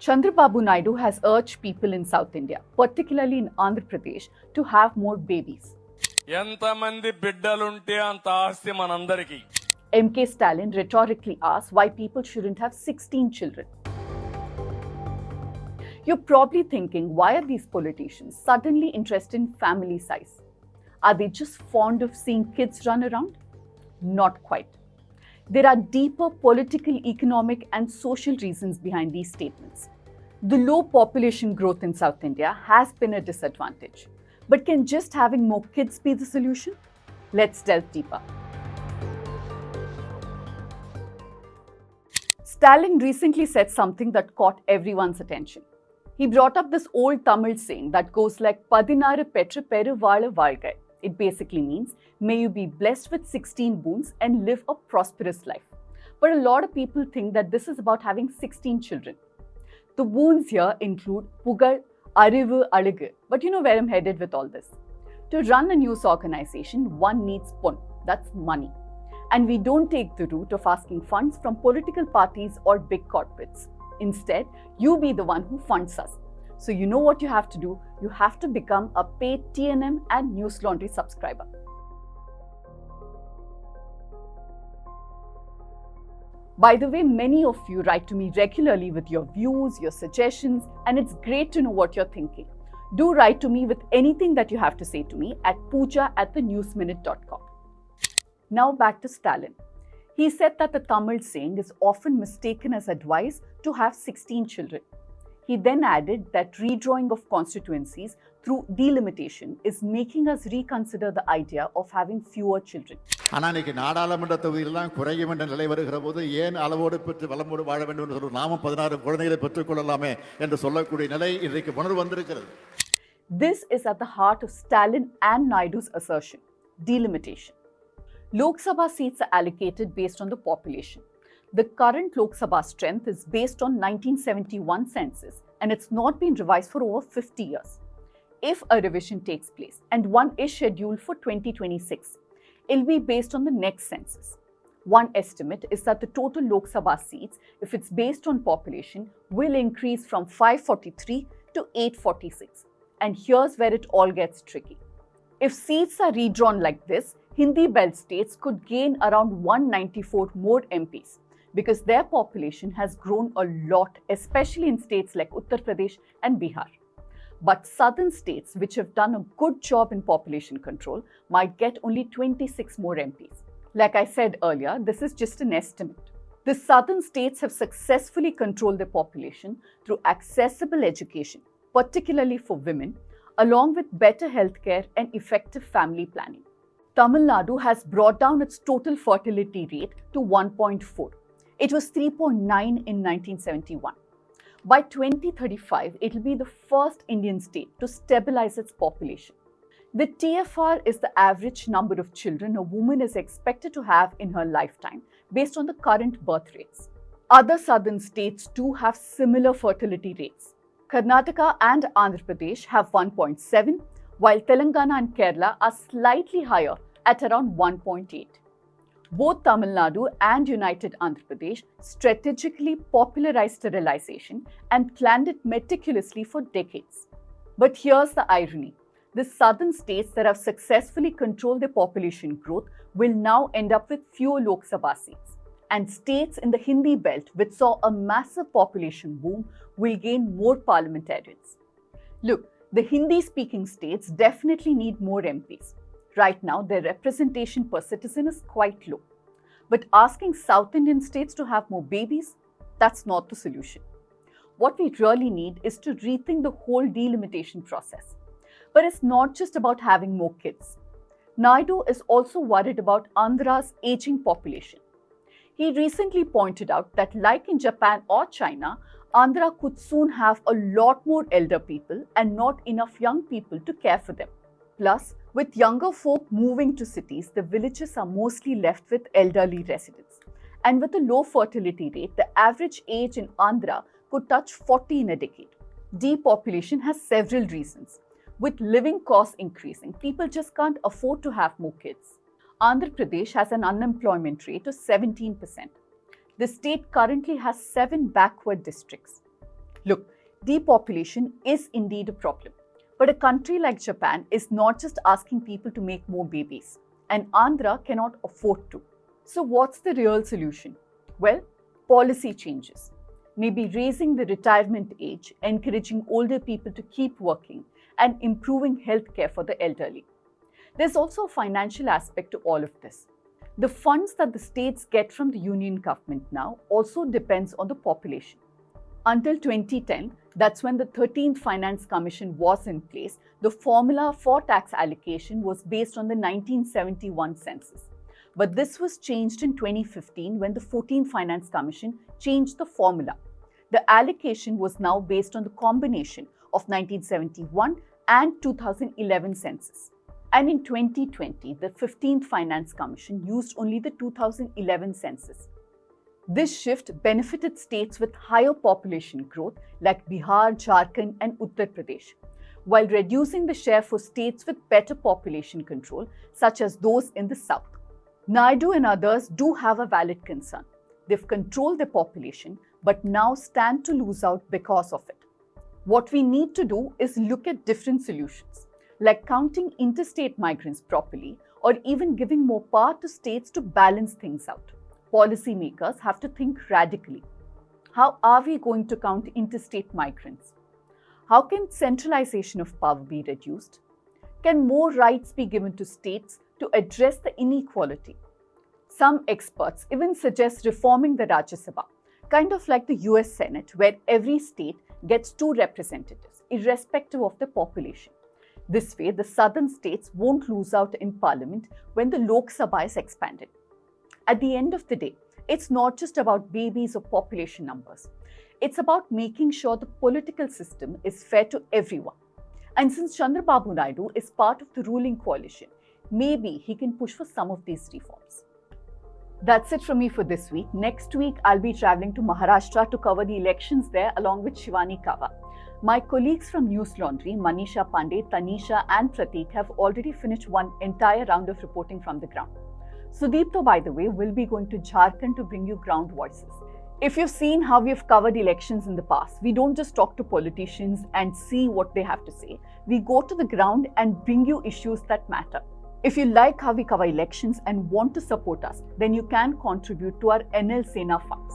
Chandrababu Naidu has urged people in South India, particularly in Andhra Pradesh, to have more babies. ఎంతమంది బిడ్డలుంటే అంత ఆస్తి మనందరికీ. MK Stalin rhetorically asked why people shouldn't have 16 children. You're probably thinking, why are these politicians suddenly interested in family size? Are they just fond of seeing kids run around? Not quite. There are deeper political, economic, and social reasons behind these statements. The low population growth in South India has been a disadvantage. But can just having more kids be the solution? Let's delve deeper. Stalin recently said something that caught everyone's attention. He brought up this old Tamil saying that goes like Padinaru Petra Peru Vaala Valgai. It basically means, may you be blessed with 16 boons and live a prosperous life. But a lot of people think that this is about having 16 children. The boons here include Pugal, Arivu, Aligu. But you know where I'm headed with all this. To run a news organization, one needs pun, that's money. And we don't take the route of asking funds from political parties or big corporates. Instead, you be the one who funds us. So you know what you have to do? You have to become a paid TNM and Newslaundry subscriber. By the way, many of you write to me regularly with your views, your suggestions, and it's great to know what you're thinking. Do write to me with anything that you have to say to me at pooja@thenewsminute.com. Now back to Stalin. He said that the Tamil saying is often mistaken as advice to have 16 children. He then added that redrawing of constituencies through delimitation is making us reconsider the idea of having fewer children. ஆனால் இன்னைக்கு நாடாளுமன்ற தொகுதியெல்லாம் குறையும் என்ற நிலை வருகிற போது ஏன் அளவோடு பெற்று வளமோடு வாழ வேண்டும் என்று ஒரு நாம 16 குழந்தைகளை பெற்றுக்கொள்ளலாமே என்று சொல்லக்கூடிய நிலை இன்றைக்கு உணர்வு வந்திருக்கிறது. This is at the heart of Stalin and Naidu's assertion, delimitation. Lok Sabha seats are allocated based on the population. The current Lok Sabha strength is based on 1971 census and it's not been revised for over 50 years. If a revision takes place, and one is scheduled for 2026, it'll be based on the next census. One estimate is that the total Lok Sabha seats, if it's based on population, will increase from 543 to 846. And here's where it all gets tricky. If seats are redrawn like this, Hindi belt states could gain around 194 more MPs because their population has grown a lot, especially in states like Uttar Pradesh and Bihar. But southern states, which have done a good job in population control, might get only 26 more MPs. Like I said earlier, this is just an estimate. The southern states have successfully controlled their population through accessible education, particularly for women, along with better healthcare and effective family planning. Tamil Nadu has brought down its total fertility rate to 1.4. It was 3.9 in 1971. By 2035, it will be the first Indian state to stabilize its population. The TFR is the average number of children a woman is expected to have in her lifetime based on the current birth rates. Other southern states too have similar fertility rates. Karnataka and Andhra Pradesh have 1.7, while Telangana and Kerala are slightly higher at around 1.8. Both Tamil Nadu and United Andhra Pradesh strategically popularized sterilization and planned it meticulously for decades. But here's the irony. The southern states that have successfully controlled their population growth will now end up with fewer Lok Sabha seats. And states in the Hindi belt, which saw a massive population boom, will gain more parliamentarians. Look, the Hindi-speaking states definitely need more MPs. Right now, their representation per citizen is quite low. But asking South Indian states to have more babies, that's not the solution. What we really need is to rethink the whole delimitation process. But it's not just about having more kids. Naidu is also worried about Andhra's aging population. He recently pointed out that, like in Japan or China, Andhra could soon have a lot more elder people and not enough young people to care for them. Plus, with younger folk moving to cities, the villages are mostly left with elderly residents. And with a low fertility rate, the average age in Andhra could touch 40 in a decade. Depopulation has several reasons. With living costs increasing, people just can't afford to have more kids. Andhra Pradesh has an unemployment rate of 17%. The state currently has 7 backward districts. Look, depopulation is indeed a problem. But a country like Japan is not just asking people to make more babies, and Andhra cannot afford to. So, what's the real solution? Well, policy changes. Maybe raising the retirement age, encouraging older people to keep working, and improving healthcare for the elderly. There's also a financial aspect to all of this. The funds that the states get from the union government now also depends on the population. Until 2010, that's when the 13th Finance Commission was in place, the formula for tax allocation was based on the 1971 census. But this was changed in 2015 when the 14th Finance Commission changed the formula. The allocation was now based on the combination of 1971 and 2011 census. And in 2020, the 15th Finance Commission used only the 2011 census. This shift benefited states with higher population growth like Bihar, Jharkhand, and Uttar Pradesh, while reducing the share for states with better population control, such as those in the south. Naidu and others do have a valid concern. They've controlled their population, but now stand to lose out because of it. What we need to do is look at different solutions, like counting interstate migrants properly, or even giving more power to states to balance things out. Policymakers have to think radically. How are we going to count interstate migrants? How can centralization of power be reduced? Can more rights be given to states to address the inequality? Some experts even suggest reforming the Rajya Sabha, kind of like the US Senate, where every state gets 2 representatives, irrespective of the population. This way, the southern states won't lose out in parliament when the Lok Sabha is expanded. At the end of the day, it's not just about babies or population numbers. It's about making sure the political system is fair to everyone. And since Chandrababu Naidu is part of the ruling coalition, maybe he can push for some of these reforms. That's it from me for this week. Next week, I'll be traveling to Maharashtra to cover the elections there along with Shivani Kava. My colleagues from Newslaundry, Manisha Pandey, Tanisha and Prateek have already finished one entire round of reporting from the ground. Sudeepto, by the way, will be going to Jharkhand to bring you ground voices. If you've seen how we've covered elections in the past, we don't just talk to politicians and see what they have to say. We go to the ground and bring you issues that matter. If you like how we cover elections and want to support us, then you can contribute to our NL Sena funds.